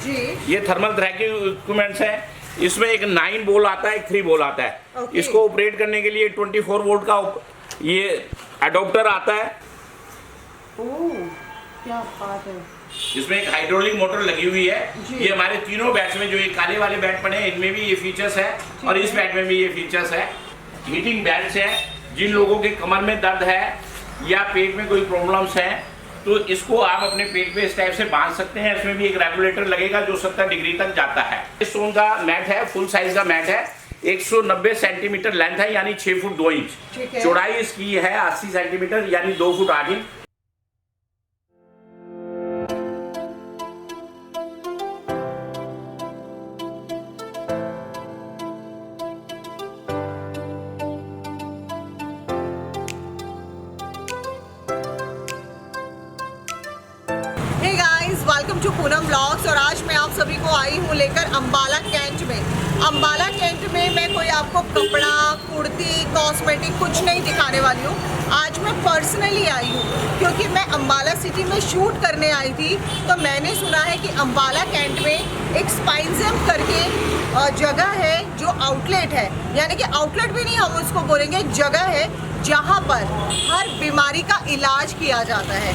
जी। ये thermal थ्रैकिंग equipments है। इसमें एक 9 बोल आता है, एक 3 बोल आता है। Okay. इसको ऑपरेट करने के लिए 24 वोल्ट का ये अडोप्टर आता है। ओह, क्या बात है। इसमें एक हाइड्रोलिक मोटर लगी हुई है। जी। ये हमारे तीनों बैट्स में, जो ये काले वाले बैट पड़े हैं, इनमें भी ये फीचर्स है और इस बैट में भी ये फीचर्स है। हीटिंग बैट्स है। जिन लोगों के कमर में दर्द है या पेट में कोई प्रॉब्लम्स है तो इसको आप अपने पेट पे इस टाइप से बांध सकते हैं। इसमें भी एक रेगुलेटर लगेगा जो 70 डिग्री तक जाता है। इस स्टोन का मैट है, फुल साइज का मैट है। 190 सेंटीमीटर लेंथ है, यानी 6 फुट 2 इंच। चौड़ाई इसकी है 80 सेंटीमीटर, यानी 2 foot 8 inch. Welcome to Poonam blogs. और आज मैं आप सभी को आई हूँ लेकर अंबाला कैंट में। अंबाला कैंट में मैं कोई आपको कपड़ा, कुर्ती, कॉस्मेटिक कुछ नहीं दिखाने वाली हूँ। आज मैं पर्सनली आई हूँ क्योंकि मैं अंबाला सिटी में शूट करने आई थी। तो मैंने सुना है कि अंबाला कैंट में एक स्पाइनजेम करके जगह है जो आउटलेट है, यानी कि आउटलेट भी नहीं हम उसको बोलेंगे, जगह है जहाँ पर हर बीमारी का इलाज किया जाता है।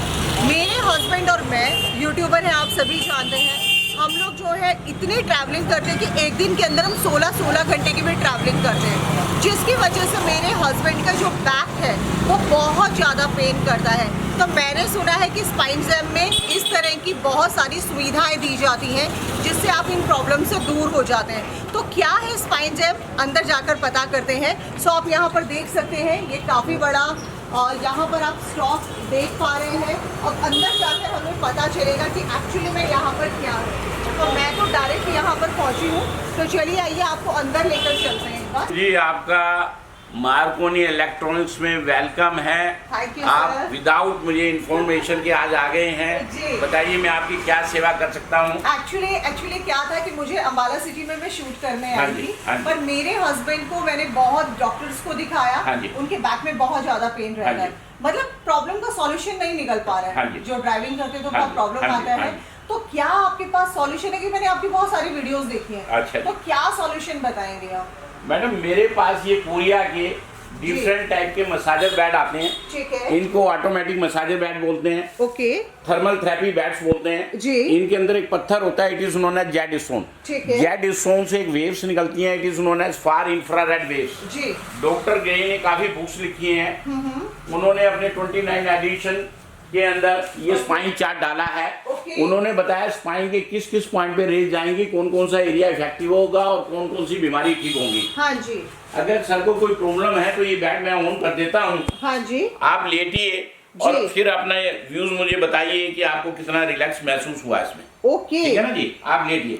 मेरे हस्बैंड और मैं यूट्यूबर हैं, आप सभी जानते हैं। हम लोग जो है इतनी ट्रैवलिंग करते हैं कि एक दिन के अंदर हम 16 घंटे की भी ट्रैवलिंग करते हैं, जिसकी वजह से मेरे हस्बैंड का जो बैक है वो बहुत ज़्यादा पेन करता है। तो मैंने सुना है कि स्पाइनजेम में इस तरह की बहुत सारी सुविधाएं दी जाती हैं जिससे आप इन प्रॉब्लम से दूर हो जाते हैं। तो क्या है स्पाइनजेम, अंदर जाकर पता करते हैं। सो आप यहाँ पर देख सकते हैं, ये काफ़ी बड़ा और यहाँ पर आप स्टॉक देख पा रहे हैं और अंदर जाकर हमें पता चलेगा कि एक्चुअली में यहाँ पर क्या है। तो मैं तो डायरेक्ट यहाँ पर पहुँची हूँ, तो चलिए आइए आपको अंदर लेकर चलते हैं एक बार। जी, आपका मार्कोनी इलेक्ट्रॉनिक्स में वेलकम है। आप विदाउट मुझे इन्फॉर्मेशन के आज आ गए हैं। बताइए मैं आपकी क्या सेवा कर सकता हूँ। एक्चुअली क्या था कि मुझे अंबाला सिटी में मैं शूट करने आई थी, पर मेरे हस्बैंड को मैंने बहुत डॉक्टर्स को दिखाया, उनके बैक में बहुत ज्यादा पेन रहता है, मतलब प्रॉब्लम का सॉल्यूशन नहीं निकल पा रहा है। जो ड्राइविंग करते तो बहुत प्रॉब्लम आता है। तो क्या आपके पास सॉल्यूशन है? कि मैंने आपकी बहुत सारी वीडियोस देखी हैं। अच्छा, तो क्या सॉल्यूशन बताएंगे आप? मैडम, मेरे पास ये पूरिया के डिफरेंट टाइप के मसाजर बैट आते हैं। ठीक है। इनको ऑटोमेटिक मसाजर बैट बोलते हैं। ओके। थर्मल थेरेपी बैट्स बोलते हैं जी। इनके अंदर एक पत्थर होता है, it is known as jade stone. Jade stone से एक वेव्स निकलती हैं, it is known as far infrared waves. जी। डॉक्टर ग्रे ने काफी बुक्स लिखी हैं। उन्होंने अपने 29 एडिशन के अंदर ये स्पाइन चार्ट डाला है। उन्होंने बताया स्पाइन के किस किस पॉइंट पे रेज जाएंगी, कौन कौन सा एरिया इफेक्टिव होगा और कौन कौन सी बीमारी ठीक होंगी। हाँ जी। अगर सर को कोई प्रॉब्लम है तो ये बैट मैं ऑन कर देता हूँ। हाँ जी। आप लेटिए और फिर अपना व्यूज मुझे बताइए कि आपको कितना रिलैक्स महसूस हुआ इसमें। ओके, ठीक है ना जी, आप लेटिए।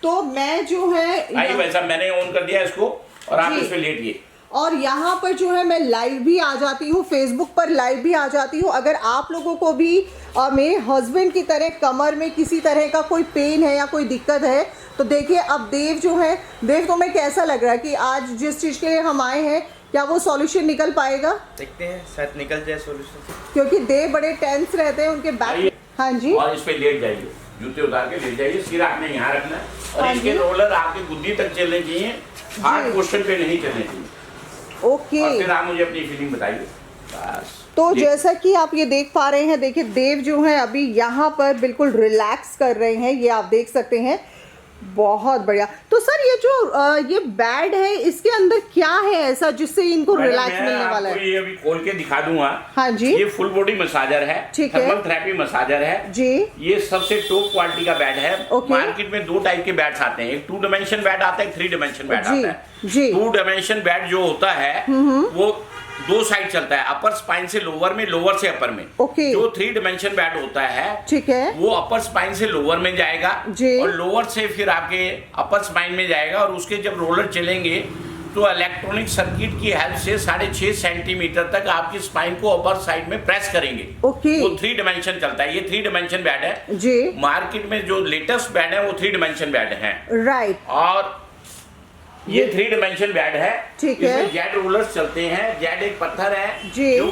तो मैं जो है आइए, वैसा मैंने ऑन कर दिया इसको और आप इस पे लेटिए। और यहाँ पर जो है मैं लाइव भी आ जाती हूँ, फेसबुक पर लाइव भी आ जाती हूँ। अगर आप लोगों को भी मेरे हस्बैंड की तरह कमर में किसी तरह का कोई पेन है या कोई दिक्कत है तो देखिए, अब देव जो है, देव को मैं कैसा लग रहा है कि आज जिस चीज़ के लिए हम आए हैं क्या वो सॉल्यूशन निकल पाएगा? देखते हैं, शायद निकल जाए सॉल्यूशन, क्योंकि देव बड़े टेंस रहते हैं, उनके बैक। हाँ जी। और इस पे लेट जाइए, जूते उतार के लेट जाइए, सिर आपने यहाँ रखना और इसके रोलर आपके गुद्दी तक चलने चाहिए, हार्ड पोस्टर पे नहीं चलने चाहिए। ओके। और फिर आप मुझे अपनी फीलिंग बताइए। बस। तो जैसा कि आप ये देख पा रहे हैं, देखिए देव जो है अभी यहाँ पर बिल्कुल रिलैक्स कर रहे हैं, ये आप देख सकते हैं। बहुत बढ़िया। तो सर ये जो ये बैड है, इसके अंदर क्या है ऐसा जिससे इनको रिलैक्स मिलने वाला है? ये अभी खोल के दिखा दूंगा। हाँ जी। ये फुल बॉडी मसाजर है, थर्मल थेरेपी मसाजर है जी। ये सबसे टॉप क्वालिटी का बैट है। मार्केट में 2 टाइप के बैट्स आते हैं, एक 2 डायमेंशन बैट आता है, एक 3 डायमेंशन बैट आता है। 2 डायमेंशन बैट जो होता है वो 2 साइड चलता है, अपर स्पाइन से लोअर में, लोअर से अपर में। जो 3 डायमेंशन बैट होता है, ठीक है, वो अपर स्पाइन से लोअर में जाएगा और लोअर से फिर आपके अपर स्पाइन में जाएगा और उसके जब रोलर चलेंगे तो इलेक्ट्रॉनिक सर्किट की हेल्प से 6.5 सेंटीमीटर तक आपकी स्पाइन को अपर साइड में प्रेस करेंगे। वो 3 डायमेंशन चलता है, ये 3 डायमेंशन बैट है जी। मार्केट में जो लेटेस्ट बैट है वो 3 डायमेंशन बैट है। राइट। और ये 3 डायमेंशन बेड है। ठीक है। इसमें जेड रोलर्स चलते हैं। जेड एक पत्थर है जी। जो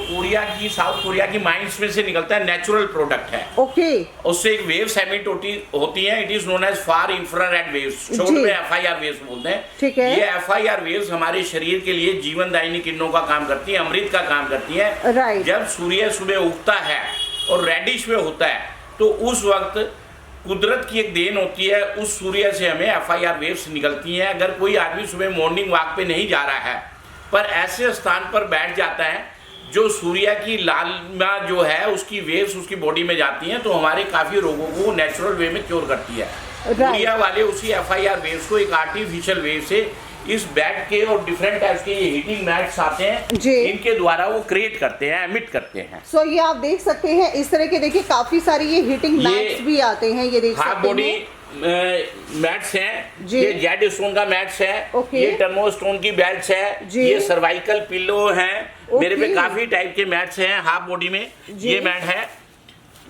साउथ कोरिया की माइंस में से निकलता है, नेचुरल प्रोडक्ट है। ओके। उससे एक वेव्स एमिट होती है। It is known as far infrared waves, short में FIR वेव्स बोलते हैं। ठीक है। ये FIR वेव्स हमारे शरीर के लिए जीवनदायिनी किरणों का काम करती है, अमृत का काम करती है। राइट। जब सूर्य सुबह उगता है और रेडिश में होता है तो उस वक्त कुदरत की एक देन होती है, उस सूर्य से हमें FIR वेव्स निकलती हैं। अगर कोई आदमी सुबह मॉर्निंग वॉक पे नहीं जा रहा है पर ऐसे स्थान पर बैठ जाता है जो सूर्य की लालिमा जो है उसकी वेव्स उसकी बॉडी में जाती हैं तो हमारे काफ़ी रोगों को नेचुरल वे में क्योर करती है। कोरिया वाले उसी FIR वेव्स को एक आर्टिफिशियल वेव से इस बेड के और डिफरेंट टाइप्स के ये हीटिंग मैट्स आते हैं जी, इनके द्वारा वो क्रिएट करते हैं, एमिट करते हैं। सो ये आप देख सकते हैं इस तरह के, देखिए काफी सारी ये हीटिंग मैट्स भी आते हैं, ये देख सकते हैं। हाफ बॉडी मैट्स हैं, ये जेड स्टोन का मैट्स है, ये टर्मो स्टोन की बेल्ट्स है, ये सर्वाइकल पिलो हैं। मेरे पे काफी टाइप के मैट्स हैं हाफ बॉडी में। ये मैट है,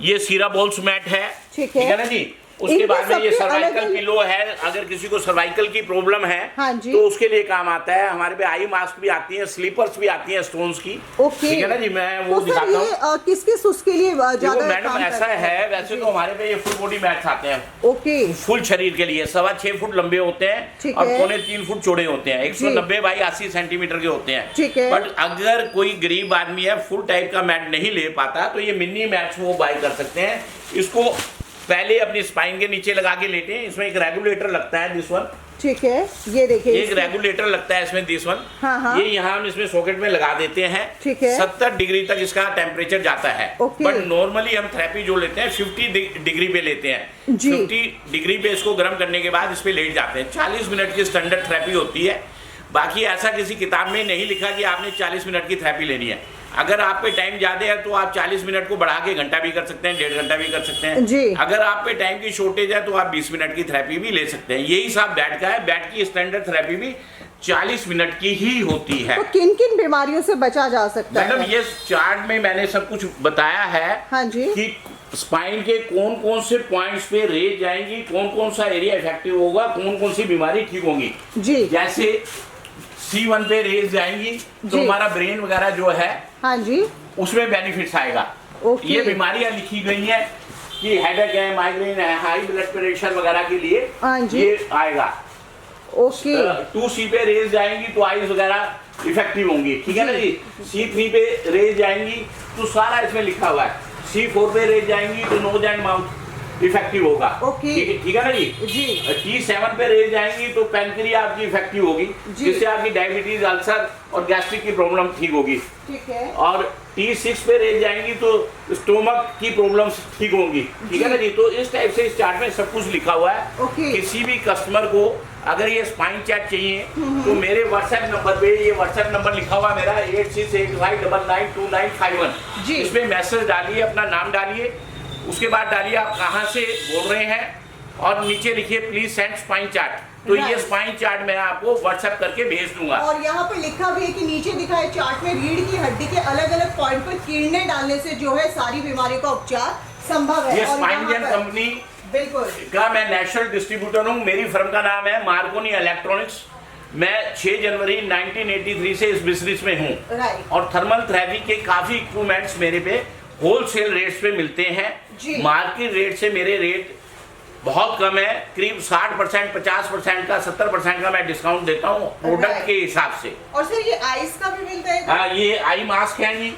ये सीरा बॉल्स मैट है, ठीक है ना जी। उसके बाद में ये सर्वाइकल पिलो है, अगर किसी को सर्वाइकल की प्रॉब्लम है तो उसके लिए काम आता है। हमारे पे आई मास्क भी आती है, स्लीपर्स भी आती हैं स्टोन्स की, ठीक है ना जी। मैं वो दिखाता हूँ किस किस उसके लिए ज्यादा मैडम ऐसा है। वैसे तो हमारे पे ये फुल बॉडी मैट्स आते हैं, ओके, फुल शरीर के लिए 6.25 फुट लंबे होते हैं और 3.25 फुट चौड़े होते हैं, 190 बाई 80 सेंटीमीटर के होते हैं, ठीक है। बट अगर कोई गरीब आदमी है फुल टाइप का मैट नहीं ले पाता तो ये मिनी मैट्स वो बाय कर सकते हैं। इसको पहले अपनी स्पाइन के नीचे लगा के लेते हैं। इसमें एक रेगुलेटर लगता है, दिस वन, ठीक है, ये देखिए एक रेगुलेटर लगता है इसमें, दिस वन। हाँ। ये यहाँ हम इसमें सॉकेट में लगा देते हैं, ठीक है। 70 डिग्री तक इसका टेम्परेचर जाता है, बट नॉर्मली हम थेरेपी जो लेते हैं 50 डिग्री पे लेते हैं। 50 डिग्री पे इसको गर्म करने के बाद इस पे लेट जाते हैं। 40 मिनट की स्टैंडर्ड थेरेपी होती है। बाकी ऐसा किसी किताब में नहीं लिखा कि आपने 40 मिनट की थेरेपी लेनी है। अगर आप पे टाइम ज्यादा है तो आप 40 मिनट को बढ़ा के घंटा भी कर सकते हैं, 1.5 घंटा भी कर सकते हैं जी। अगर आप पे टाइम की शॉर्टेज है तो आप 20 मिनट की थेरेपी भी ले सकते हैं। यही हिसाब बेड का है। बेड की स्टैंडर्ड थेरेपी भी 40 मिनट की ही होती है। तो किन किन बीमारियों से बचा जा सकता है? मैडम ये चार्ट में मैंने सब कुछ बताया है, हाँ जी, कि स्पाइन के कौन कौन से पॉइंट्स पे रेज जाएंगी, कौन कौन सा एरिया इफेक्टिव होगा, कौन कौन सी बीमारी ठीक होंगी जी। जैसे C1 पे रेज जाएंगी तो हमारा ब्रेन वगैरह जो है, हाँ जी, उसमें बेनिफिट्स आएगा। ये बीमारियां लिखी गई हैं कि हेडेक है, माइग्रेन है, हाई ब्लड प्रेशर वगैरह के लिए, हाँ जी, ये आएगा। ओके। 2C पे रेज जाएंगी तो आईज वगैरह इफेक्टिव होंगी, ठीक है ना जी। C3 पे रेज जाएंगी तो सारा इसमें लिखा हुआ है। C4 पे रेज जाएंगी तो नोज एंड माउथ इफेक्टिव होगा, ठीक है ना जी। T7 पे रेज जाएंगी तो पैनक्रिया आपकी इफेक्टिव होगी, जिससे आपकी डायबिटीज, अल्सर और गैस्ट्रिक की प्रॉब्लम ठीक होगी, ठीक है। और T6 पे रेज जाएंगी तो स्टोमक की प्रॉब्लम्स ठीक होंगी, ठीक है ना जी। तो इस टाइप से इस चार्ट में सब कुछ लिखा हुआ है। किसी भी कस्टमर को अगर ये स्पाइन चार्ट चाहिए तो मेरे व्हाट्सएप नंबर पे, ये व्हाट्सएप नंबर लिखा हुआ मेरा 8685992951, इसमें मैसेज डालिए, अपना नाम डालिए, उसके बाद डालिए आप कहाँ से बोल रहे हैं और नीचे लिखिए प्लीज सेंड स्पाइन चार्ट। तो ये स्पाइन चार्ट मैं आपको व्हाट्सएप करके भेज दूंगा। और यहाँ पे लिखा भी है कि नीचे दिखाए चार्ट में रीढ़ की हड्डी के अलग अलग पॉइंट पर किरणें डालने से जो है सारी बीमारियों का उपचार संभव है। ये स्पाइन जेन कंपनी बिल्कुल का मैं नेशनल डिस्ट्रीब्यूटर हूँ। मेरी फर्म का नाम है मार्कोनी इलेक्ट्रॉनिक्स। मैं 6 जनवरी 1983 से इस बिजनेस में हूँ और थर्मल थेरेपी के काफी इक्विपमेंट्स मेरे पे होलसेल रेट्स पे मिलते हैं। मार्केट रेट से मेरे रेट बहुत कम है, करीब 60%, 50% का, 70% का मैं डिस्काउंट देता हूँ प्रोडक्ट के हिसाब से। और सर ये आइस का भी मिलता है? हाँ, ये आई मास्क है जी।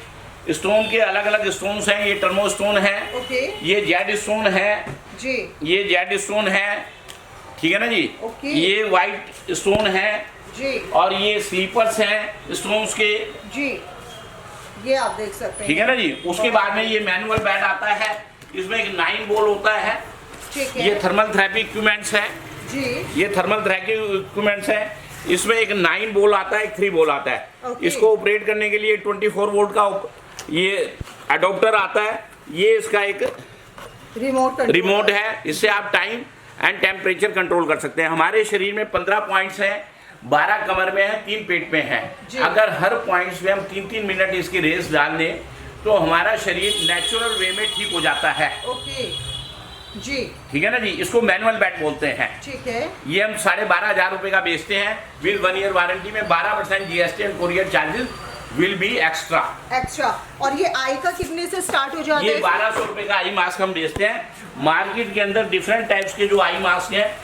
स्टोन के अलग अलग स्टोन्स हैं। ये टर्मो स्टोन है, ये जेड स्टोन है जी, ये जेड स्टोन है, ठीक है ना जी। ये व्हाइट स्टोन है जी, और ये स्लीपर्स हैं स्टोन्स के जी, ये आप देख सकते हैं, ठीक है ना जी। उसके बाद में ये मैनुअल बेड आता है, इसमें एक 9 बोल होता है, ठीक है। ये थर्मल थेरेपी इक्विपमेंट्स है जी, ये थर्मल थेरेपी इक्विपमेंट्स है। इसमें एक 9 बोल आता है, एक 3 बोल आता है। इसको ऑपरेट करने के लिए 24 वोल्ट का ये अडोप्टर आता है। ये इसका एक रिमोट है, इससे आप टाइम एंड टेम्परेचर कंट्रोल कर सकते हैं। हमारे शरीर में 15 पॉइंट्स हैं, 12 कमर में है, 3 पेट में है। अगर हर पॉइंट्स में हम 3-3 मिनट इसकी रेस डाल दें तो हमारा शरीर नेचुरल वे में ठीक हो जाता है। जी, ठीक है ना जी। इसको मैनुअल बेड बोलते हैं। ठीक है। ये हम 12,500 रुपए का बेचते हैं विद 1 ईयर वारंटी में। 12% GST and courier charges will be extra. और ये आई का कितने से स्टार्ट हो जाता है? ये 1200 रुपए का आई मास्क हम बेचते हैं। मार्केट के अंदर डिफरेंट टाइप्स के जो आई मास्क हैं,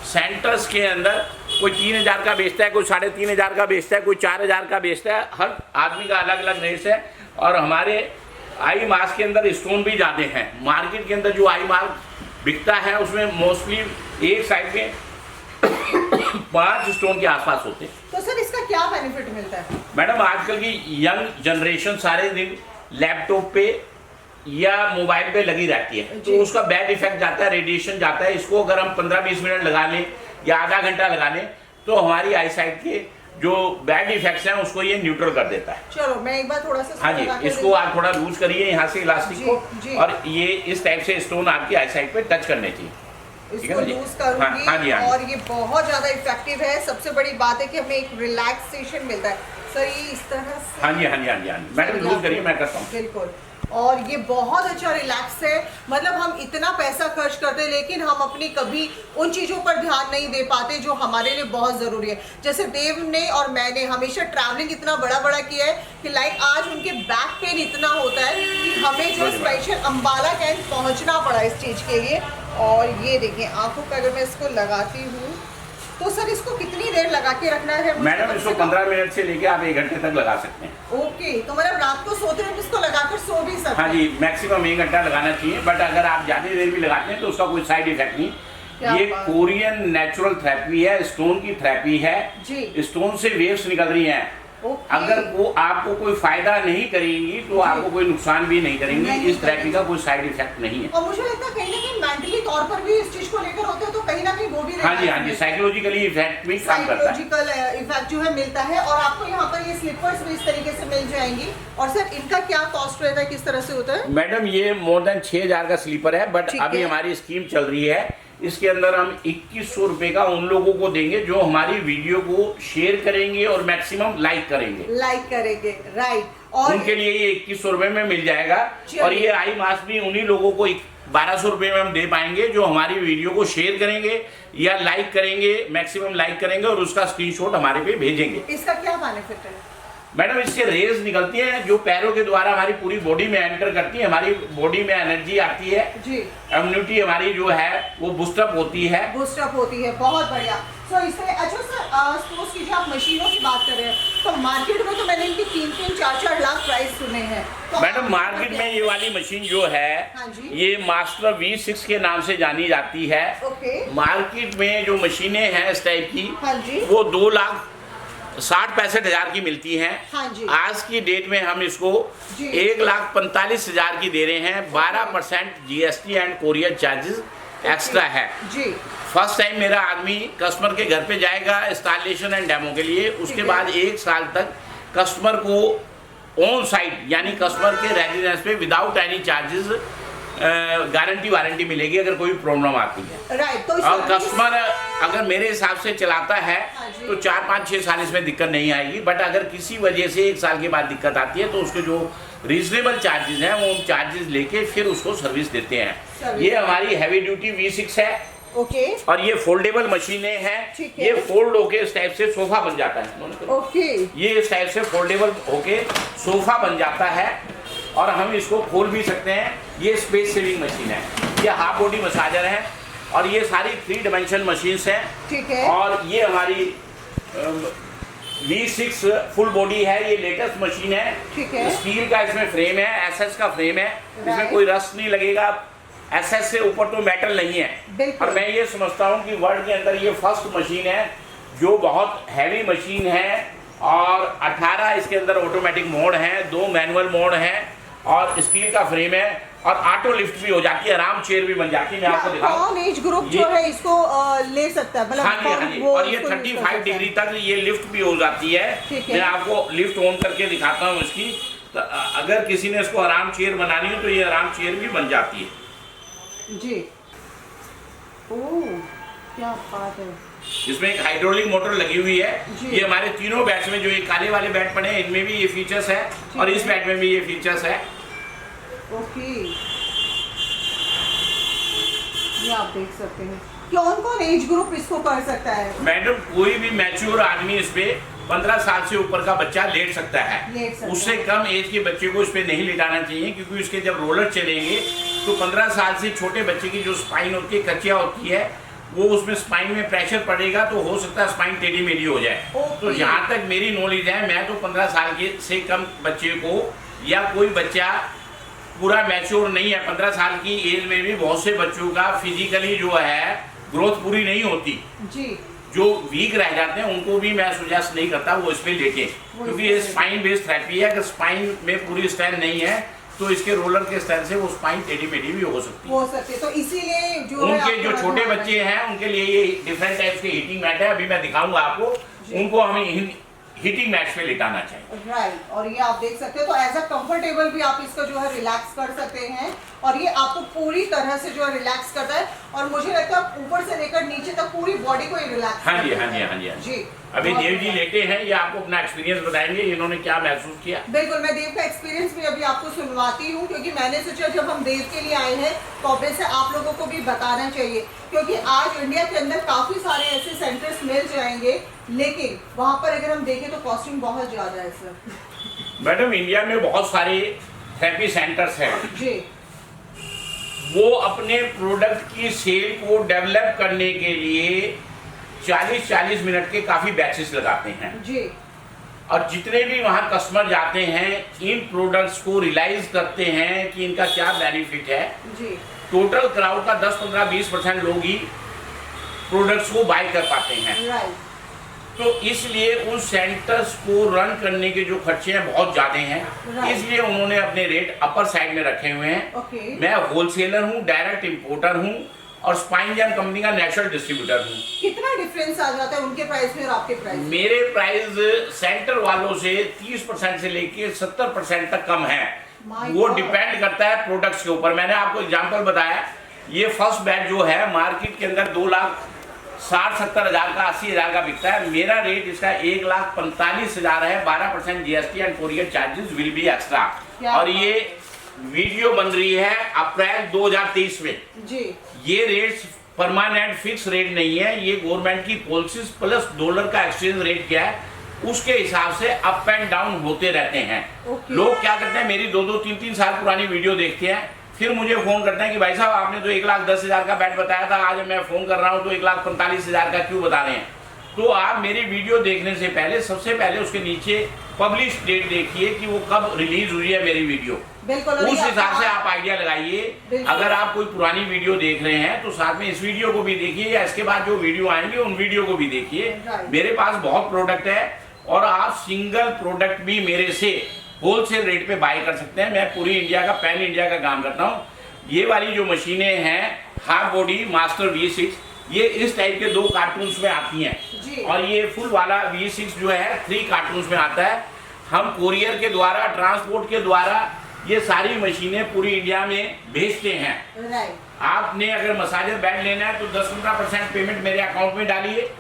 सेंटर्स के अंदर कोई 3000 का बेचता है, कोई 3500 का बेचता है, कोई 4000 का बेचता है। हर आदमी का अलग अलग रेट्स है। और हमारे आई मास्क के अंदर स्टोन भी ज़्यादा हैं। मार्केट के अंदर जो आई मास्क बिकता है उसमें मोस्टली एक साइड में 5 स्टोन के आसपास होते हैं। तो सर इसका क्या बेनिफिट मिलता है? मैडम आजकल की यंग जनरेशन सारे दिन लैपटॉप पे या मोबाइल पे लगी रहती है, तो उसका बैड इफेक्ट जाता है, रेडिएशन जाता है। इसको अगर हम 15-20 मिनट लगा लें या आधा घंटा लगा लें तो हमारी आई साइट के जो बैड इफेक्ट्स हैं उसको ये न्यूट्रल कर देता है। चलो मैं एक बार थोड़ा सा, हाँ जी, इसको आप थोड़ा लूज करिए यहाँ से इलास्टिक को, और ये इस टाइप से स्टोन आपकी आई साइट पे टच करने चाहिए। इसको लूज करूंगी। हाँ जी, और ये बहुत ज्यादा इफेक्टिव है। सबसे बड़ी बात है कि हमें एक रिलैक्सेशन मिलता है। सर ये इस तरह से, हाँ जी, मैडम लूज करिए, मैं करता हूँ। बिल्कुल। और ये बहुत अच्छा रिलैक्स है। मतलब हम इतना पैसा खर्च करते हैं लेकिन हम अपनी कभी उन चीज़ों पर ध्यान नहीं दे पाते जो हमारे लिए बहुत ज़रूरी है। जैसे देव ने और मैंने हमेशा ट्रैवलिंग इतना बड़ा किया है कि लाइक आज उनके बैक पेन इतना होता है कि हमें जो स्पेशल अम्बाला कैंट पहुंचना पड़ा इस चीज़ के लिए। और ये देखिए आंखों पर अगर मैं इसको लगाती हूँ तो सर इसको कितनी देर लगा के रखना है? मैडम इसको 15 मिनट से लेके आप 1 घंटे तक लगा सकते हैं। ओके, तो मतलब रात को सोते हैं इसको लगाकर सो भी सकते हैं? हाँ जी, मैक्सिमम 1 घंटा लगाना चाहिए। बट अगर आप ज़्यादा देर भी लगाते हैं तो उसका कोई साइड इफेक्ट नहीं। ये कोरियन नेचुरल थेरेपी है, स्टोन की थेरेपी है जी। स्टोन से वेव्स निकल रही हैं। अगर वो आपको कोई फायदा नहीं करेंगी तो आपको कोई नुकसान भी नहीं करेंगी। इस थेरेपी का कोई साइड इफेक्ट नहीं है। और मुझे लगता है कहीं ना कहीं मेंटली तौर पर भी इस चीज को लेकर होते हैं तो कहीं ना कहीं वो भी हाँ जी, साइकोलॉजिकली इफेक्ट भी काम करता है। साइकोलॉजिकल इफेक्ट जो है मिलता है। और आपको यहाँ पर ये स्लीपर्स भी इस तरीके से मिल जाएंगी। और सर इनका क्या कॉस्ट रहता है, किस तरह से होता है? मैडम ये मोर देन 6000 का स्लीपर है। बट अभी हमारी स्कीम चल रही है, इसके अंदर हम 2100 रुपए का उन लोगों को देंगे जो हमारी वीडियो को शेयर करेंगे और मैक्सिमम लाइक करेंगे। राइट। और उनके लिए ये 2100 रुपए में मिल जाएगा। और ये आई मास्क भी उन्हीं लोगों को 1200 रुपए में हम दे पाएंगे जो हमारी वीडियो को शेयर करेंगे या लाइक करेंगे, मैक्सिमम लाइक करेंगे और उसका स्क्रीनशॉट हमारे पे भेजेंगे। इसका क्या बेनिफिट है? मैडम इससे रेज निकलती हैं जो पैरों के द्वारा हमारी पूरी बॉडी में एंटर करती है। हमारी बॉडी में एनर्जी आती है जी। इम्यूनिटी हमारी जो है वो बूस्टअप होती है। बहुत बढ़िया। सो इस तरह। अच्छा सर सपोज कीजिए आप मशीनों की बात कर रहे हैं तो मार्केट में तो मैंने इनकी 3-4 लाख प्राइस सुने हैं। तो मैडम मार्केट में ये वाली मशीन जो है ये मास्टर V6 के नाम से जानी जाती है। मार्केट में जो मशीनें हैं इस टाइप की वो 2,60,65,000 की मिलती हैं। आज की डेट में हम इसको 1,45,000 की दे रहे हैं। 12% GST and courier charges extra है जी। फर्स्ट टाइम मेरा आदमी कस्टमर के घर पे जाएगा इंस्टॉलेशन एंड डेमो के लिए। उसके बाद 1 साल तक कस्टमर को ऑन साइट यानी कस्टमर के रेजिडेंस पे without any charges guarantee warranty मिलेगी अगर कोई प्रॉब्लम आती है। राइट। तो और कस्टमर अगर मेरे हिसाब से चलाता है तो 4-5-6 साल इसमें दिक्कत नहीं आएगी। बट अगर किसी वजह से 1 साल के बाद दिक्कत आती है तो उसके जो रीजनेबल चार्जेस हैं वो चार्जेस लेके फिर उसको सर्विस देते हैं। ये हमारी हैवी ड्यूटी V6 है। और ये फोल्डेबल मशीनें हैं। ये फोल्ड होके इस टाइप से सोफा बन जाता है। ये इस टाइप से फोल्डेबल होके सोफा बन जाता है और हम इसको खोल भी सकते हैं। ये स्पेस सेविंग मशीन है। ये हाफ बॉडी मसाजर है और ये सारी 3 डायमेंशन मशीन्स हैं। और ये हमारी V6 फुल बॉडी है। ये लेटेस्ट मशीन है। स्टील का इसमें फ्रेम है, SS का फ्रेम है। इसमें कोई रस्ट नहीं लगेगा। SS से ऊपर तो मेटल नहीं है। और मैं ये समझता हूँ कि वर्ल्ड के अंदर ये फर्स्ट मशीन है जो बहुत हैवी मशीन है। और 18 इसके अंदर ऑटोमेटिक मोड हैं, 2 मैनुअल मोड हैं और स्टील का फ्रेम है और ऑटो लिफ्ट भी हो जाती है, आराम चेयर भी बन जाती है। मैं आपको दिखाऊं। एज ग्रुप जो है इसको ले सकता है। हाँ जी। और ये 35 डिग्री तक ये लिफ्ट भी हो जाती है। मैं आपको लिफ्ट ऑन करके दिखाता हूँ इसकी। तो अगर किसी ने इसको आराम चेयर बनानी हो तो ये आराम चेयर भी बन जाती है जी। ओह क्या बात है। इसमें एक हाइड्रोलिक मोटर लगी हुई है। ये हमारे तीनों बैट्स में जो ये काले वाले बैट पड़े हैं इनमें भी ये फीचर्स है और इस बैट में भी ये फीचर्स है। ये आप देख सकते हैं। कौन कौन एज ग्रुप इसको कर सकता है? मैडम कोई भी मैच्योर आदमी इस पे 15 साल से ऊपर का बच्चा लेट सकता है। उससे कम एज के बच्चे को इस पे नहीं लेटाना चाहिए, क्योंकि उसके जब रोलर चलेंगे तो 15 साल से छोटे बच्चे की जो स्पाइन होती है, कच्चिया होती है, वो उसमें स्पाइन में प्रेशर पड़ेगा तो हो सकता है स्पाइन टेढ़ी मेढ़ी हो जाए। तो जहाँ तक मेरी नॉलेज है, मैं तो 15 साल के से कम बच्चे को, या कोई बच्चा पूरा मैच्योर नहीं है, 15 साल की एज में भी बहुत से बच्चों का फिजिकली जो है ग्रोथ पूरी नहीं होती जी, जो वीक रह जाते हैं, उनको भी मैं सुजेस्ट नहीं करता वो इस पे लेके, क्योंकि ये स्पाइन बेस्ड थेरेपी है। अगर स्पाइन में पूरी स्ट्रेंथ नहीं है तो इसके रोलर के स्ट्रेंथ से वो स्पाइन टेढ़ी मेढ़ी भी हो सकती है। तो इसीलिए जो उनके जो छोटे बच्चे हैं उनके लिए ये डिफरेंट टाइप्स के हीटिंग मैट है, अभी मैं दिखाऊंगा आपको, उनको हमें हीटिंग मैट पे लिटाना चाहिए। राइट, और ये आप देख सकते हो, तो एज अ कंफर्टेबल भी आप इसका जो है रिलैक्स कर सकते हैं, और ये आपको पूरी तरह से जो है रिलैक्स करता है, और मुझे लगता है ऊपर से लेकर नीचे तक पूरी बॉडी को ही रिलैक्स। हाँ जी, हाँ जी, हाँ जी, जी। अभी देव जी लेटे हैं, ये आपको अपना एक्सपीरियंस बताएंगे, इन्होंने क्या महसूस किया। बिल्कुल, मैं देव का एक्सपीरियंस भी अभी आपको सुनवाती हूँ, क्योंकि मैंने सोचा जब हम देव के लिए आए हैं तो ऑब्वियसली आप लोगों को भी बताना चाहिए, क्योंकि आज इंडिया के अंदर काफी सारे ऐसे सेंटर्स मिल जाएंगे, लेकिन वहाँ पर अगर हम देखें तो कॉस्टिंग बहुत ज्यादा है सर। मैडम इंडिया में बहुत सारे थेरेपी सेंटर्स हैं जी, वो अपने प्रोडक्ट की सेल को डेवलप करने के लिए 40-40 मिनट के काफी बैचेस लगाते हैं जी, और जितने भी वहाँ कस्टमर जाते हैं इन प्रोडक्ट्स को रियलाइज करते हैं कि इनका क्या बेनिफिट है जी। टोटल क्राउड का 10-15-20% लोग ही प्रोडक्ट्स को बाय कर पाते हैं। राइट, तो इसलिए उन सेंटर्स को रन करने के जो खर्चे हैं बहुत ज़्यादा हैं, इसलिए उन्होंने अपने रेट अपर साइड में रखे हुए हैं। मैं होलसेलर हूँ, डायरेक्ट इंपोर्टर हूँ और स्पाइन जैम कंपनी का नेशनल डिस्ट्रीब्यूटर हूँ। कितना डिफरेंस आ जाता है उनके प्राइस में और आपके प्राइस? मेरे प्राइस सेंटर वालों से 30% से लेके 70% तक कम है। वो डिपेंड करता है प्रोडक्ट्स के ऊपर। मैंने आपको एग्जांपल बताया, ये फर्स्ट बैच जो है मार्केट के अंदर 2,60,70 हज़ार का, 80 हज़ार का बिकता है। मेरा रेट इसका 1,45,000 है। 12% GST and courier charges will be extra. और ये वीडियो बन रही है अप्रैल 2023 में जी। ये रेट्स परमानेंट फिक्स रेट नहीं है, ये गवर्नमेंट की पॉलिसीज प्लस डॉलर का एक्सचेंज रेट क्या है उसके हिसाब से अप एंड डाउन होते रहते हैं। लोग क्या करते हैं, मेरी 2-2, 3-3 साल पुरानी वीडियो देखते हैं, फिर मुझे फोन करते हैं कि भाई साहब आपने तो 1,10,000 का बैट बताया था, आज मैं फोन कर रहा हूं तो 1,45,000 का क्यों बता रहे हैं। तो आप मेरी वीडियो देखने से पहले सबसे पहले उसके नीचे पब्लिश डेट देखिए कि वो कब रिलीज हुई है मेरी वीडियो, उस हिसाब से आप आइडिया लगाइए। अगर आप कोई पुरानी वीडियो देख रहे हैं तो साथ में इस वीडियो को भी देखिए, या इसके बाद जो वीडियो आएंगे उन वीडियो को भी देखिए। मेरे पास बहुत प्रोडक्ट है और आप सिंगल प्रोडक्ट भी मेरे से होलसेल रेट पे बाय कर सकते हैं। मैं पूरी इंडिया का, पैन इंडिया का काम करता हूँ। ये वाली जो मशीनें हैं हार्ड बॉडी मास्टर V6, ये इस टाइप के 2 कार्टून्स में आती हैं और ये फुल वाला V6 जो है 3 कार्टून्स में आता है। हम कोरियर के द्वारा, ट्रांसपोर्ट के द्वारा ये सारी मशीनें पूरी इंडिया में भेजते हैं। आपने अगर मसाजर बैट लेना है तो 10-15% पेमेंट मेरे अकाउंट में डालिए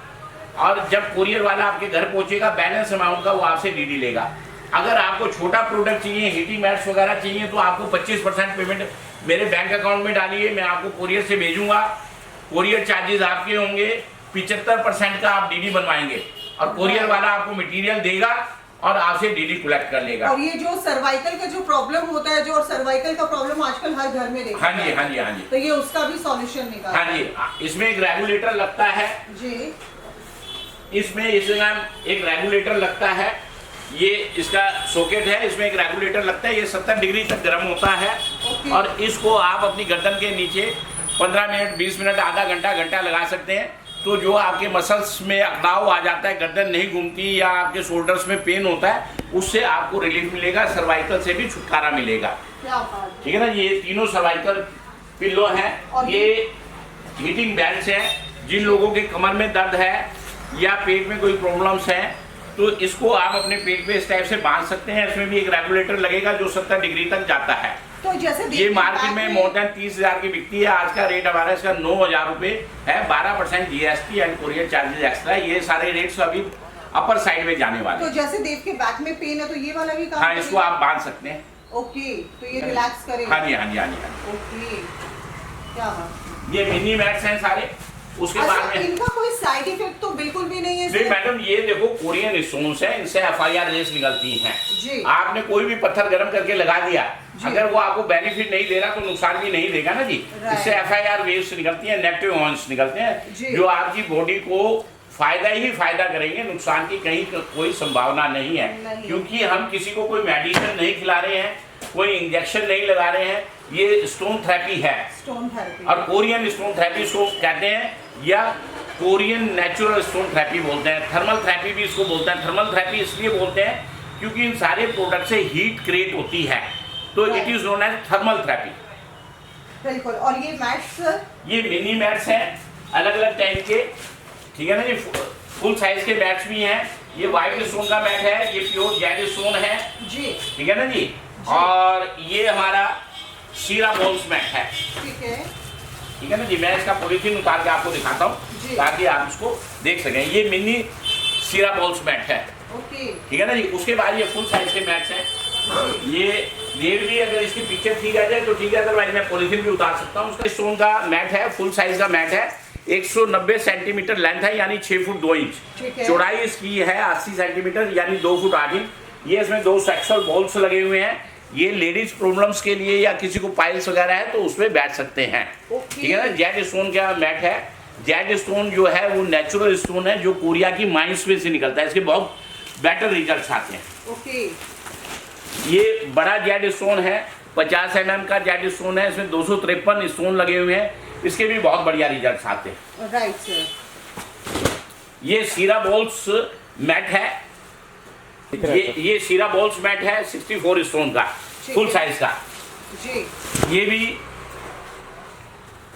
और जब कोरियर वाला आपके घर पहुंचेगा बैलेंस अमाउंट का वो आपसे DD लेगा। अगर आपको छोटा प्रोडक्ट चाहिए, हीटिंग मैट्स वगैरह चाहिए, तो आपको 25% पेमेंट मेरे बैंक अकाउंट में डालिए, मैं आपको कोरियर से भेजूंगा। कोरियर चार्जेस आपके होंगे, 75% का आप DD बनवाएंगे और कोरियर वाला आपको मटेरियल देगा और आपसे DD कलेक्ट कर लेगा। और ये जो सर्वाइकल का जो प्रॉब्लम होता है, जो सर्वाइकल का प्रॉब्लम आजकल हर घर में देखा हाँ जी, हाँ जी, हाँ जी, तो ये उसका भी सॉल्यूशन निकाल। हाँ जी, इसमें एक रेगुलेटर लगता है जी, इसमें एक रेगुलेटर लगता है, ये इसका सॉकेट है, इसमें एक रेगुलेटर लगता है, ये 70 डिग्री तक गर्म होता है और इसको आप अपनी गर्दन के नीचे 15 मिनट, 20 मिनट, आधा घंटा लगा सकते हैं। तो जो आपके मसल्स में अकड़ाव आ जाता है, गर्दन नहीं घूमती या आपके शोल्डर्स में पेन होता है, उससे आपको रिलीफ मिलेगा, सर्वाइकल से भी छुटकारा मिलेगा। ठीक है ना। ये तीनों सर्वाइकल पिल्लो हैं, ये हीटिंग बेल्ट्स हैं। जिन लोगों के कमर में दर्द है या पेट में कोई प्रॉब्लम्स हैं तो इसको आप अपने पेट पे इस टाइप से बांध सकते हैं। इसमें भी एक रेगुलेटर लगेगा जो 70 डिग्री तक जाता है। तो जैसे ये मार्केट में मोर देन 30,000 की बिकती है। आज का रेट हमारा इसका 9,000 रुपए है। 12% GST and courier charges extra. ये सारे रेट्स अभी अपर साइड में जाने वाले। तो जैसे देव के बैक में पेन है तो ये वाला भी काम? हाँ, इसको आप बांध सकते हैं। ओके, तो ये रिलैक्स करेगा। हाँ जी, हाँ जी, हाँ जी, हाँ जी। ओके, क्या बात। ये मिनी मैट्स हैं सारे। उसके बाद में इनका कोई साइड इफेक्ट तो बिल्कुल भी नहीं है? नहीं मैडम, ये देखो कोरियन स्टोन्स है, इनसे FIR रेस निकलती हैं जी। आपने कोई भी पत्थर गर्म करके लगा दिया, अगर वो आपको बेनिफिट नहीं दे रहा तो नुकसान भी नहीं देगा ना जी। इससे FIR वेव्स निकलती है, नेगेटिव आयंस निकलते हैं जो आपकी बॉडी को फायदा ही फायदा करेंगे, नुकसान की कहीं कोई संभावना नहीं है। क्योंकि हम किसी को कोई मेडिसिन नहीं खिला रहे हैं, कोई इंजेक्शन नहीं लगा रहे हैं, ये स्टोन थेरेपी है। स्टोन थेरेपी और कोरियन स्टोन थेरेपी इसको कहते हैं, या कोरियन नेचुरल स्टोन थेरेपी बोलते हैं, थर्मल थेरेपी भी इसको बोलते हैं। थर्मल थेरेपी इसलिए बोलते हैं क्योंकि इन सारे प्रोडक्ट से हीट क्रिएट होती है, तो it is known as thermal therapy. बिल्कुल। और ये मैट्स, ये मिनी मैट्स हैं अलग अलग टाइप के, ठीक है ना जी। फुल साइज के मैट्स भी हैं। ये व्हाइट स्टोन का मैट है, ये प्योर जेड स्टोन है जी, ठीक है ना जी। और ये हमारा सीरा बॉल्स मैट है, ठीक है ना जी। मैं इसका पॉलीथीन उतार के आपको दिखाता हूँ ताकि आप इसको देख सकें। ये मिनी सीरा बॉल्स मैट है, ठीक है ना जी। उसके बाद ये फुल साइज के मैट्स हैं। ये रेट भी अगर इसकी पिक्चर ठीक आ जाए तो ठीक है, अदरवाइज मैं पॉलीथीन भी उतार सकता हूँ। उसका स्टोन का मैट है, फुल साइज का मैट है, 190 सेंटीमीटर लेंथ है यानी 6 फुट 2 इंच। चौड़ाई इसकी है 80 सेंटीमीटर यानी 2 फुट 8 इंच। ये इसमें 2 सेक्सुअल बॉल्स लगे हुए हैं। ये लेडीज प्रॉब्लम्स के लिए या किसी को पाइल्स वगैरह है तो उसमें बैठ सकते हैं, ठीक है ना। जेड स्टोन का मैट है। जेड स्टोन जो है वो नेचुरल स्टोन है जो कोरिया की माइंस में से निकलता है, इसके बहुत बेटर रिजल्ट आते हैं। ये बड़ा जेड स्टोन है, 50 mm का जेड स्टोन है, इसमें 253 स्टोन लगे हुए हैं, इसके भी बहुत बढ़िया रिजल्ट आते हैं। Right sir. ये सीरा बॉल्स मैट है, ये सीरा बॉल्स मैट है 64 स्टोन का, फुल साइज का जी। ये भी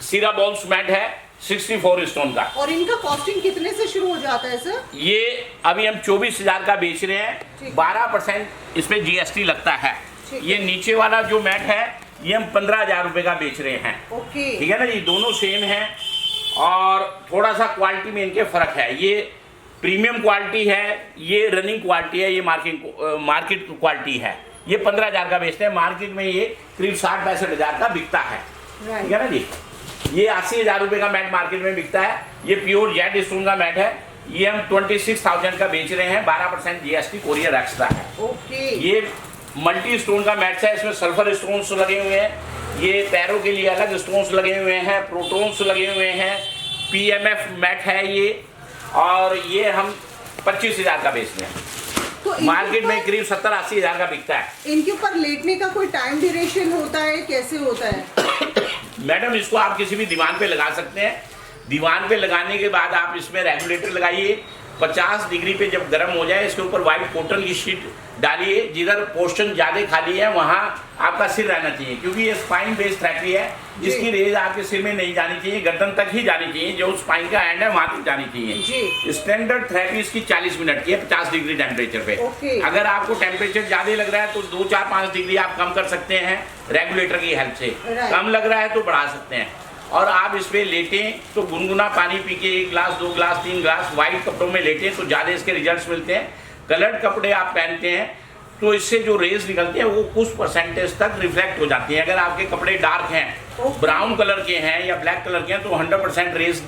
सीरा बॉल्स मैट है 64 स्टोन का। और इनका कॉस्टिंग कितने से शुरू हो जाता है सर? ये अभी हम 24,000 का बेच रहे हैं, 12% इसमें GST लगता है। ये नीचे वाला जो मैट है ये हम 15,000 रुपए का बेच रहे हैं, ठीक है ना जी। दोनों सेम है और थोड़ा सा क्वालिटी में इनके फर्क है। ये प्रीमियम क्वालिटी है, ये रनिंग क्वालिटी है, ये मार्केट क्वालिटी है। ये 15,000 का बेचते हैं, मार्केट में ये करीब 60-65,000 का बिकता है, ठीक है ना जी। ये 80,000 रुपए का मैट मार्केट में बिकता है। ये प्योर जेड स्टोन का मैट है, ये हम 26,000 का बेच रहे हैं, 12% GST कोरियर एक्स्ट्रा है। ये मल्टी स्टोन का मैट है, इसमें सल्फर स्टोन्स लगे हुए हैं, ये पैरों के लिए अलग स्टोन्स लगे हुए हैं, प्रोटोन्स लगे हुए हैं, PMF मैट है ये, और ये हम 25,000 का बेच रहे हैं। तो मार्केट में करीब 70-80,000 का बिकता है। इनके ऊपर लेटने का कोई टाइम ड्यूरेशन होता है, कैसे होता है? मैडम इसको आप किसी भी दीवान पे लगा सकते हैं। दीवान पे लगाने के बाद आप इसमें रेगुलेटर लगाइए, 50 डिग्री पे जब गर्म हो जाए इसके ऊपर व्हाइट कॉटन की शीट डालिए। जिधर पोर्शन ज़्यादा खाली है वहाँ आपका सिर रहना चाहिए, क्योंकि ये स्पाइन बेस्ड थेरेपी है जिसकी रेज आपके सिर में नहीं जानी चाहिए, गर्दन तक ही जानी चाहिए, जो स्पाइन का एंड है वहाँ तक जानी चाहिए। स्टैंडर्ड थेरेपी इसकी 40 मिनट की है 50 डिग्री टेम्परेचर पे। अगर आपको टेम्परेचर ज़्यादा लग रहा है तो 2-4-5 डिग्री आप कम कर सकते हैं रेगुलेटर की हेल्प से। कम लग रहा है तो बढ़ा सकते हैं। और आप इस पर लेटें तो गुनगुना पानी पी के 1 गिलास 2 गिलास 3 गिलास व्हाइट कपड़ों में लेटें तो ज़्यादा इसके रिजल्ट्स मिलते हैं। कलर्ड कपड़े आप पहनते हैं तो इससे जो रेज निकलती हैं वो कुछ परसेंटेज तक रिफ्लेक्ट हो जाती हैं। अगर आपके कपड़े डार्क हैं, ब्राउन कलर के हैं या ब्लैक कलर के हैं तो 100% रेज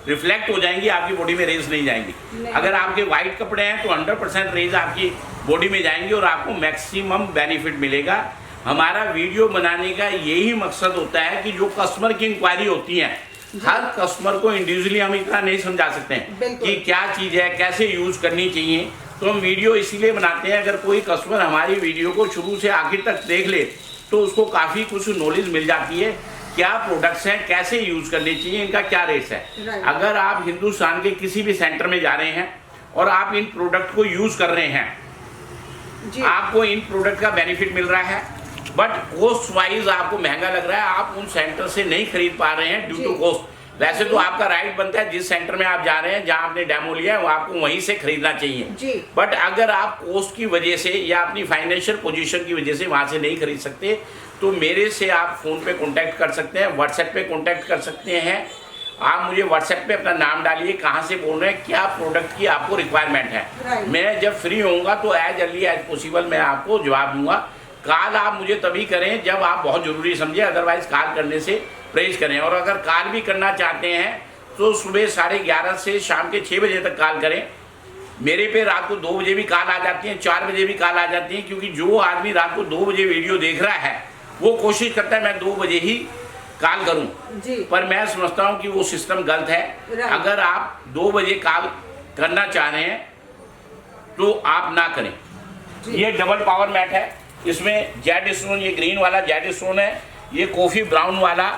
रिफ्लेक्ट हो जाएंगी, आपकी बॉडी में रेज नहीं जाएंगी। अगर आपके व्हाइट कपड़े हैं तो 100% रेज आपकी बॉडी में जाएंगी और आपको मैक्सिमम बेनिफिट मिलेगा। हमारा वीडियो बनाने का यही मकसद होता है कि जो कस्टमर की इंक्वायरी होती है, हर कस्टमर को इंडिविजुअली हम इतना नहीं समझा सकते हैं कि क्या चीज़ है, कैसे यूज करनी चाहिए। तो हम वीडियो इसीलिए बनाते हैं, अगर कोई कस्टमर हमारी वीडियो को शुरू से आखिर तक देख ले तो उसको काफ़ी कुछ नॉलेज मिल जाती है, क्या प्रोडक्ट्स हैं, कैसे यूज करने चाहिए, इनका क्या रेट है। अगर आप हिंदुस्तान के किसी भी सेंटर में जा रहे हैं और आप इन प्रोडक्ट को यूज कर रहे हैं, आपको इन प्रोडक्ट का बेनिफिट मिल रहा है, बट कॉस्ट वाइज आपको महंगा लग रहा है, आप उन सेंटर से नहीं खरीद पा रहे हैं ड्यू टू कॉस्ट। वैसे तो आपका राइट बनता है जिस सेंटर में आप जा रहे हैं, जहां आपने डेमो लिया है वो आपको वहीं से खरीदना चाहिए। बट अगर आप कॉस्ट की वजह से या अपनी फाइनेंशियल पोजीशन की वजह से वहां से नहीं खरीद सकते तो मेरे से आप फ़ोन पे कांटेक्ट कर सकते हैं, व्हाट्सएप पे कांटेक्ट कर सकते हैं। आप मुझे व्हाट्सएप पे अपना नाम डालिए, कहाँ से बोल रहे हैं, क्या प्रोडक्ट की आपको रिक्वायरमेंट है। मैं जब फ्री होऊंगा तो एज अर्ली एज पॉसिबल मैं आपको जवाब दूंगा। कॉल आप मुझे तभी करें जब आप बहुत ज़रूरी समझे, अदरवाइज कॉल करने से प्रेस करें। और अगर कॉल भी करना चाहते हैं तो सुबह 11:30 से शाम के 6 बजे तक कॉल करें। मेरे पे रात को 2 बजे भी कॉल आ जाती है, 4 बजे भी कॉल आ जाती है, क्योंकि जो आदमी रात को 2 बजे वीडियो देख रहा है वो कोशिश करता है मैं 2 बजे ही कॉल करूं, पर मैं समझता हूं कि वो सिस्टम गलत है। अगर आप 2 बजे कॉल करना चाह रहे हैं तो आप ना करें। ये डबल पावर मैट है, इसमें जेड स्टोन, ये ग्रीन वाला जेड स्टोन है, ये कॉफी ब्राउन वाला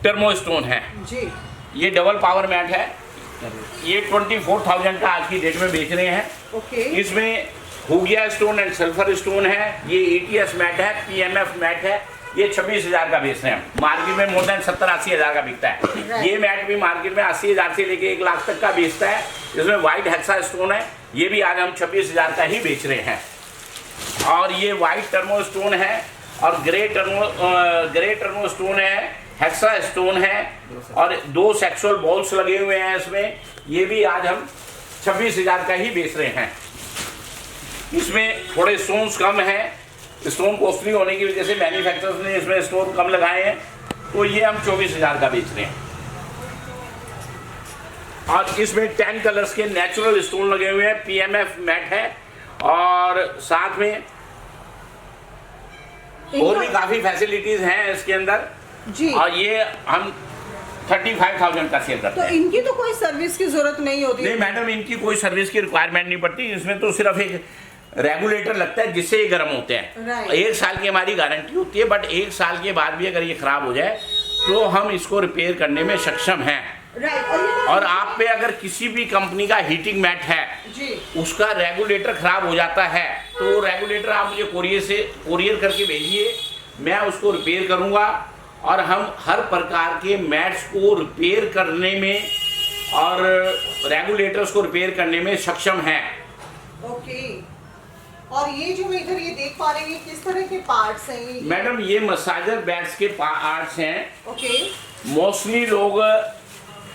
टर्मो स्टोन है जी। ये डबल पावर मैट है, ये 24,000 का आज की डेट में बेच रहे हैं। इसमें हुगिया स्टोन एंड सल्फर स्टोन है, ये ATS मैट है, PMF मैट है, ये 26,000 का बेच रहे हैं। मार्केट में मोर देन 70-80 हज़ार का बिकता है। ये मैट भी मार्केट में 80,000 से लेके 1 लाख तक का बेचता है। इसमें व्हाइट हेक्सा स्टोन है, ये भी आज हम 26,000 का ही बेच रहे हैं। और ये व्हाइट टर्मो स्टोन है और ग्रे टर्मो स्टोन है, हेक्सा स्टोन है और 2 सेक्सुअल बॉल्स लगे हुए हैं इसमें, ये भी आज हम 26,000 का ही बेच रहे हैं। इसमें थोड़े स्टोन्स कम हैं, स्टोन कॉस्टली होने की वजह से मैन्युफैक्चरर्स ने इसमें स्टोन कम लगाए हैं, तो ये हम 24,000 का बेच रहे हैं। और इसमें 10 कलर्स के नेचुरल स्टोन लगे हुए हैं, PMF मैट है और साथ में और भी काफ़ी फैसिलिटीज़ हैं इसके अंदर जी। और ये हम 35,000 का सेल करते हैं। तो इनकी तो कोई सर्विस की जरूरत नहीं होती? नहीं मैडम, इनकी कोई सर्विस की रिक्वायरमेंट नहीं पड़ती। इसमें तो सिर्फ एक रेगुलेटर लगता है जिससे ये गर्म होते हैं। 1 साल की हमारी गारंटी होती है, बट 1 साल के बाद भी अगर ये खराब हो जाए तो हम इसको रिपेयर करने में सक्षम हैं। और आप पे अगर किसी भी कंपनी का हीटिंग मैट है जी, उसका रेगुलेटर खराब हो जाता है तो रेगुलेटर आप मुझे कोरियर करके भेजिए, मैं उसको रिपेयर करूंगा। और हम हर प्रकार के मैट्स को रिपेयर करने में और रेगुलेटर्स को रिपेयर करने में सक्षम हैं। ओके। और ये जो इधर ये देख पा रहे हैं, किस तरह के पार्ट्स हैं ये? मैडम ये मसाजर बैट्स के पार्ट्स हैं। ओके। मोस्टली लोग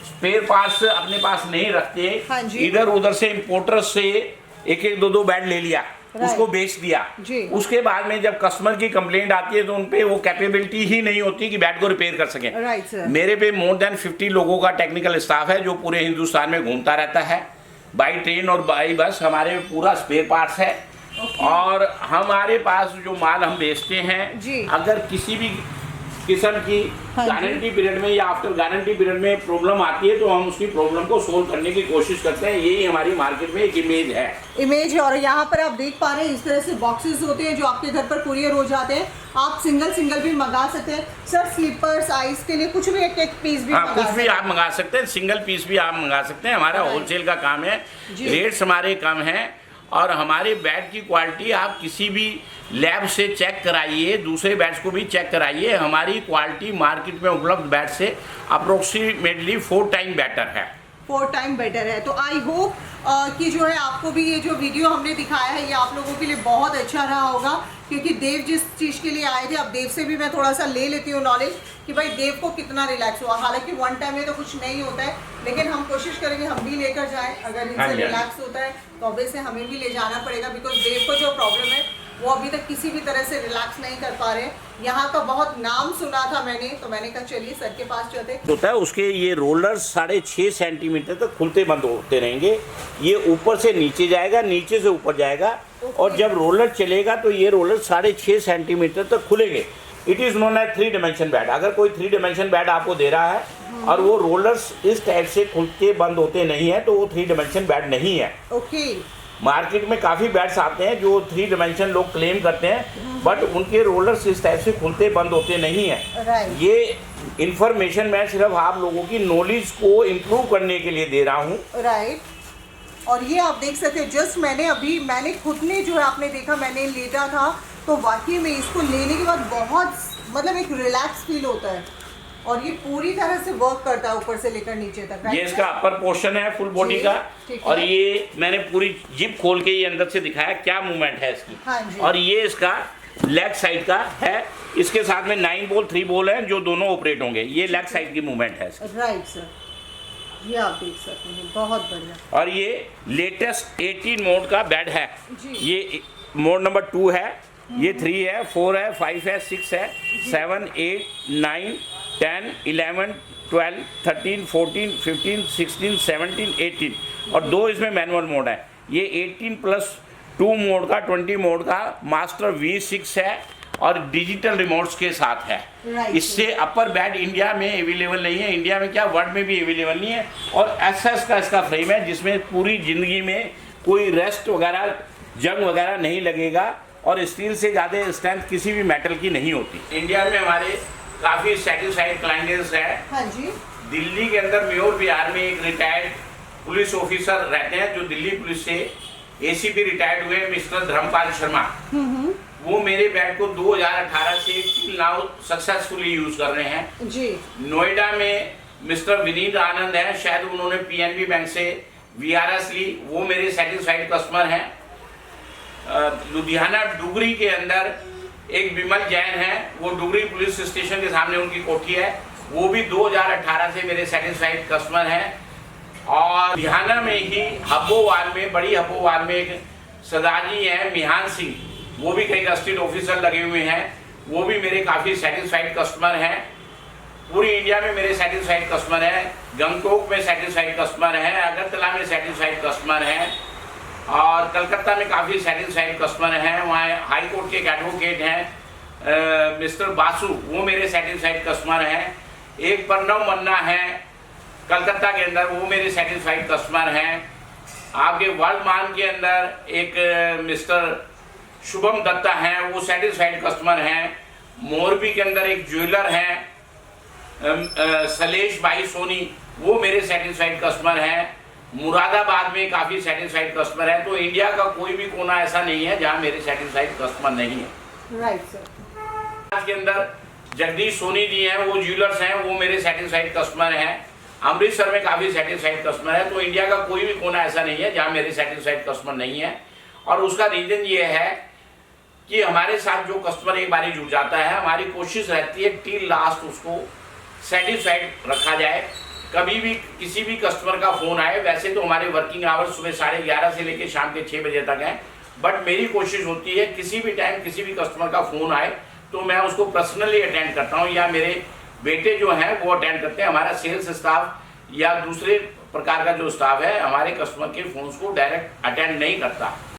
स्पेयर पार्ट्स अपने पास नहीं रखते। हाँ जी। इधर उधर से इंपोर्टर से 1-1, 2-2 बैट ले लिया, उसको बेच दिया जी। उसके बाद में जब कस्टमर की कंप्लेंट आती है तो उन पे वो कैपेबिलिटी ही नहीं होती कि बैट को रिपेयर कर सकें। Right sir. मेरे पे मोर देन 50 लोगों का टेक्निकल स्टाफ है जो पूरे हिंदुस्तान में घूमता रहता है, बाई ट्रेन और बाई बस। हमारे पूरा स्पेयर पार्ट्स है और हमारे पास जो माल हम बेचते हैं जी। अगर किसी भी किस्म की गारंटी पीरियड में या आफ्टर गारंटी पीरियड में प्रॉब्लम आती है तो हम उसकी प्रॉब्लम को सोल्व करने की कोशिश करते हैं। यही हमारी मार्केट में एक इमेज है। और यहाँ पर आप देख पा रहे हैं इस तरह से बॉक्सेस होते हैं जो आपके घर पर कुरियर हो जाते हैं। आप सिंगल भी मंगा सकते हैं सर। स्लीपर्स, आइस के लिए कुछ भी एक पीस भी कुछ भी आप मंगा सकते हैं, सिंगल पीस भी आप मंगा सकते हैं। हमारा होलसेल का काम है, रेट्स हमारे कम हैं और हमारे बैट की क्वालिटी आप किसी भी लैब से चेक कराइए, दूसरे बैट्स को भी चेक कराइए। हमारी क्वालिटी मार्केट में उपलब्ध बैट से अप्रोक्सीमेटली 4 टाइम बेटर है। 4 टाइम बेटर है। तो आई होप कि जो है आपको भी ये जो वीडियो हमने दिखाया है ये आप लोगों के लिए बहुत अच्छा रहा होगा, क्योंकि देव जिस चीज़ के लिए आए थे, अब देव से भी मैं थोड़ा सा ले लेती हूँ नॉलेज कि भाई देव को कितना रिलैक्स हुआ। हालांकि 1 टाइम में तो कुछ नहीं होता है, लेकिन हम कोशिश करेंगे हम भी लेकर जाएं। अगर इनसे रिलैक्स होता है तो ऑब्वियसली हमें भी ले जाना पड़ेगा, बिकॉज देव को जो प्रॉब्लम है वो अभी तक किसी भी तरह से रिलैक्स नहीं कर पा रहे हैं। यहाँ का बहुत नाम सुना था मैंने, तो मैंने कहा चलिए सर के पास चलते। होता है उसके ये रोलर्स 6.5 सेंटीमीटर तक खुलते बंद होते रहेंगे। ये ऊपर से नीचे जाएगा, नीचे से ऊपर जाएगा और जब रोलर चलेगा तो ये रोलर 6.5 सेंटीमीटर तक खुलेंगे। It is known as 3 dimension bat. अगर कोई 3 डायमेंशन बैट आपको दे रहा है और वो रोलर्स इस टाइप से खुलते बंद होते नहीं है तो वो 3 डायमेंशन बैट नहीं है। ओके। मार्केट में काफ़ी बैट्स आते हैं जो 3 डायमेंशन लोग क्लेम करते हैं, बट उनके रोलर्स इस टाइप से खुलते बंद होते नहीं हैं। ये इन्फॉर्मेशन मैं सिर्फ आप लोगों की नॉलेज को इम्प्रूव करने के लिए दे रहा हूँ। राइट। और ये आप देख सकते हैं, जस्ट मैंने खुद ने जो है आपने देखा, मैंने लेटा था तो वाकई में इसको लेने के बाद बहुत मतलब एक रिलैक्स फील होता है और ये पूरी तरह से वर्क करता है ऊपर से लेकर नीचे तक। ये इसका अपर पोर्शन है फुल बॉडी का और ये मैंने पूरी जिप खोल के ये अंदर से दिखाया क्या मूवमेंट है इसकी। हाँ जी। और ये इसका लेग साइड का है, इसके साथ में 9 बॉल 3 बॉल है जो दोनों ऑपरेट होंगे। ये लेग साइड की मूवमेंट है इसकी। राइट सर, ये आप देख सकते हैं, बहुत बढ़िया। और ये लेटेस्ट 18 मोड का बेड है। ये मोड नंबर 2 है, ये 3 है, 4 है, 5 है, 6 है, 7, 8, 9, 10, 11, 12, 13, 14, 15, 16, 17, 18 और 2 इसमें मैनुअल मोड है। ये 18+2 मोड का 20 मोड का मास्टर V6 है और डिजिटल रिमोट्स के साथ है। इससे अपर बेड इंडिया में अवेलेबल नहीं है, इंडिया में क्या वर्ल्ड में भी अवेलेबल नहीं है। और SS का इसका फ्रेम है जिसमें पूरी ज़िंदगी में कोई रेस्ट वगैरह जंग वगैरह नहीं लगेगा और स्टील से ज़्यादा स्ट्रेंथ किसी भी मेटल की नहीं होती। इंडिया में हमारे काफ़ी सेटिस्फाइड क्लाइंट्स हैं। हाँ जी। दिल्ली के अंदर म्योर बिहार में एक रिटायर्ड पुलिस ऑफिसर रहते हैं जो दिल्ली पुलिस से ACP रिटायर्ड हुए, मिस्टर धर्मपाल शर्मा। वो मेरे बेड को 2018 से टिल नाउ सक्सेसफुली यूज कर रहे हैं जी। नोएडा में मिस्टर विनीत आनंद है, शायद उन्होंने PNB बैंक से VRS ली, वो मेरे सेटिस्फाइड कस्टमर हैं। लुधियाना डुगरी के अंदर एक विमल जैन है, वो डुगरी पुलिस स्टेशन के सामने उनकी कोठी है, वो भी 2018 से मेरे सेटिस्फाइड कस्टमर हैं। और लुधियाना में ही हब्बोवाल में, बड़ी हब्बोवाल में एक सदाजी है मिहान सिंह, वो भी कई गस्टेड ऑफिसर लगे हुए हैं, वो भी मेरे काफ़ी सेटिस्फाइड कस्टमर हैं। पूरी इंडिया में मेरे सेटिस्फाइड कस्टमर हैं, गंगटोक में सेटिस्फाइड कस्टमर हैं, अगरतला में सेटिस्फाइड कस्टमर हैं और कलकत्ता में काफ़ी सेटिस्फाइड कस्टमर हैं। वहाँ हाई कोर्ट के एक एडवोकेट हैं मिस्टर बासु, वो मेरे सेटिस्फाइड कस्टमर हैं। एक प्रणव मन्ना है कलकत्ता के अंदर, वो मेरे सेटिस्फाइड कस्टमर हैं। आपके वर्धमान के अंदर एक मिस्टर शुभम दत्ता हैं, वो सेटिस्फाइड कस्टमर हैं। मोरबी के अंदर एक ज्वेलर हैं सलेश भाई सोनी, वो मेरे सेटिस्फाइड कस्टमर हैं। मुरादाबाद में काफ़ी सेटिस्फाइड कस्टमर है। तो इंडिया का कोई भी कोना ऐसा नहीं है जहां मेरे सेटिस्फाइड कस्टमर नहीं है। Right sir. आज के अंदर जगदीश सोनी जी हैं, वो ज्वेलर्स हैं, वो मेरे सेटिस्फाइड कस्टमर हैं। अमृतसर में काफ़ी सेटिस्फाइड कस्टमर है। तो इंडिया का कोई भी कोना ऐसा नहीं है जहाँ मेरे सेटिस्फाइड कस्टमर नहीं है। और उसका रीज़न ये है कि हमारे साथ जो कस्टमर एक बार जुड़ जाता है, हमारी कोशिश रहती है टिल लास्ट उसको सेटिस्फाइड रखा जाए। कभी भी किसी भी कस्टमर का फ़ोन आए, वैसे तो हमारे वर्किंग आवर्स सुबह 11:30 से लेकर शाम के 6 बजे तक हैं, बट मेरी कोशिश होती है किसी भी टाइम किसी भी कस्टमर का फ़ोन आए तो मैं उसको पर्सनली अटेंड करता हूँ या मेरे बेटे जो हैं वो अटेंड करते हैं। हमारा सेल्स स्टाफ या दूसरे प्रकार का जो स्टाफ है हमारे कस्टमर के फ़ोन्स को डायरेक्ट अटेंड नहीं करता।